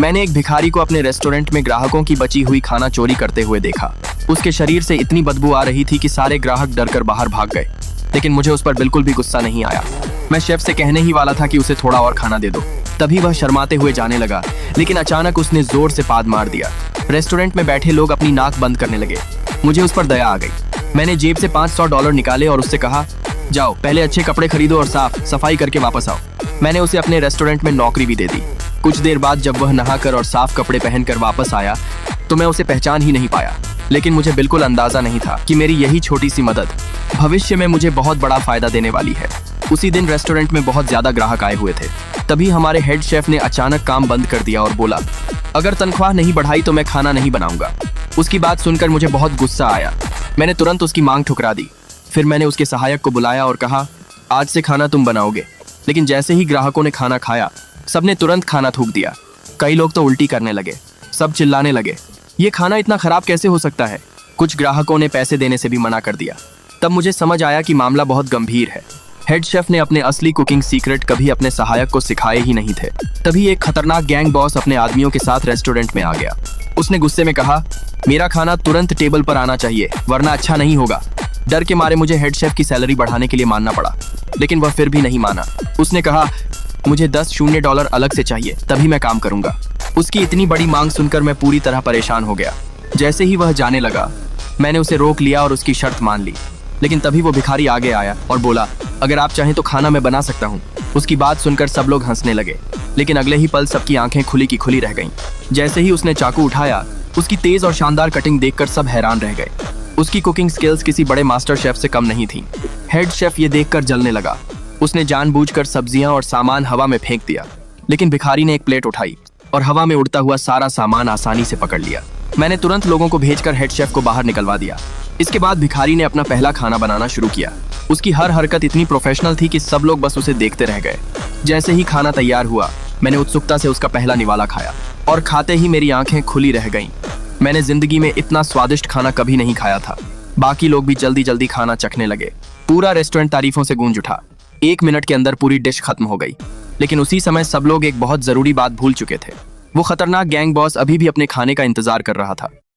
मैंने एक भिखारी को अपने रेस्टोरेंट में ग्राहकों की बची हुई खाना चोरी करते हुए देखा। उसके शरीर से इतनी बदबू आ रही थी कि सारे ग्राहक डरकर बाहर भाग गए, लेकिन मुझे उस पर बिल्कुल भी गुस्सा नहीं आया। मैं शेफ से कहने ही वाला था कि उसे थोड़ा और खाना दे दो, तभी वह शर्माते हुए जाने लगा, लेकिन अचानक उसने जोर से पाद मार दिया। रेस्टोरेंट में बैठे लोग अपनी नाक बंद करने लगे। मुझे उस पर दया आ गई। मैंने जेब से $500 निकाले और उससे कहा, जाओ पहले अच्छे कपड़े खरीदो और साफ सफाई करके वापस आओ। मैंने उसे अपने रेस्टोरेंट में नौकरी भी दे दी। कुछ देर बाद जब वह नहाकर और साफ कपड़े पहनकर वापस आया तो मैं उसे पहचान ही नहीं पाया, लेकिन मुझे बिल्कुल अंदाजा नहीं था कि मेरी यही छोटी सी मदद भविष्य में मुझे बहुत बड़ा फायदा देने वाली है। उसी दिन रेस्टोरेंट में बहुत ज्यादा ग्राहक आए हुए थे। तभी हमारे हेड शेफ ने अचानक काम बंद कर दिया और बोला, अगर तनख्वाह नहीं बढ़ाई तो मैं खाना नहीं बनाऊंगा। उसकी बात सुनकर मुझे बहुत गुस्सा आया। मैंने तुरंत उसकी मांग ठुकरा दी। फिर मैंने उसके सहायक को बुलाया और कहा, आज से खाना तुम बनाओगे। लेकिन जैसे ही ग्राहकों ने खाना खाया, सबने तुरंत खाना थूक दिया। कई लोग तो उल्टी करने लगे, सब चिल्लाने लगे, ये खाना इतना खराब कैसे हो सकता है। कुछ ग्राहकों ने पैसे देने से भी मना कर दिया। तब मुझे समझ आया कि मामला बहुत गंभीर है। हेड शेफ ने अपने असली कुकिंग सीक्रेट कभी अपने सहायक को सिखाए ही नहीं थे। तभी एक खतरनाक गैंग बॉस अपने आदमियों के साथ रेस्टोरेंट में आ गया। उसने गुस्से में कहा, मेरा खाना तुरंत टेबल पर आना चाहिए, वरना अच्छा नहीं होगा। डर के मारे मुझे हेड शेफ की सैलरी बढ़ाने के लिए मानना पड़ा, लेकिन वह फिर भी नहीं माना। उसने कहा, मुझे $10 अलग से चाहिए, तभी मैं काम करूंगा। उसकी इतनी बड़ी मांग सुनकर मैं पूरी तरह परेशान हो गया। जैसे ही वह जाने लगा, मैंने उसे रोक लिया और उसकी शर्त मान ली। लेकिन तभी वो भिखारी आगे आया और बोला, अगर आप चाहें तो खाना मैं बना सकता हूँ। उसकी बात सुनकर सब लोग हंसने लगे, लेकिन अगले ही पल सबकी आंखें खुली की खुली रह गईं। जैसे ही उसने चाकू उठाया, उसकी तेज और शानदार कटिंग देखकर सब हैरान रह गए। उसकी कुकिंग स्किल्स किसी बड़े मास्टर शेफ से कम नहीं थी। हेड शेफ ये देखकर जलने लगा। उसने जानबूझकर सब्जियां और सामान हवा में फेंक दिया, लेकिन भिखारी ने एक प्लेट उठाई और हवा में उड़ता हुआ सारा सामान आसानी से पकड़ लिया। मैंने तुरंत लोगों को भेजकर हेड शेफ को बाहर निकलवा दिया। इसके बाद भिखारी ने अपना पहला खाना बनाना शुरू किया। उसकी हर हरकत इतनी प्रोफेशनल थी कि सब लोग बस उसे देखते रह गए। जैसे ही खाना तैयार हुआ, मैंने उत्सुकता से उसका पहला निवाला खाया और खाते ही मेरी आंखें खुली रह गईं। मैंने जिंदगी में इतना स्वादिष्ट खाना कभी नहीं खाया था। बाकी लोग भी जल्दी जल्दी खाना चखने लगे। पूरा रेस्टोरेंट तारीफों से गूंज उठा। 1 मिनट के अंदर पूरी डिश खत्म हो गई। लेकिन उसी समय सब लोग एक बहुत जरूरी बात भूल चुके थे। वो खतरनाक गैंग बॉस अभी भी अपने खाने का इंतजार कर रहा था।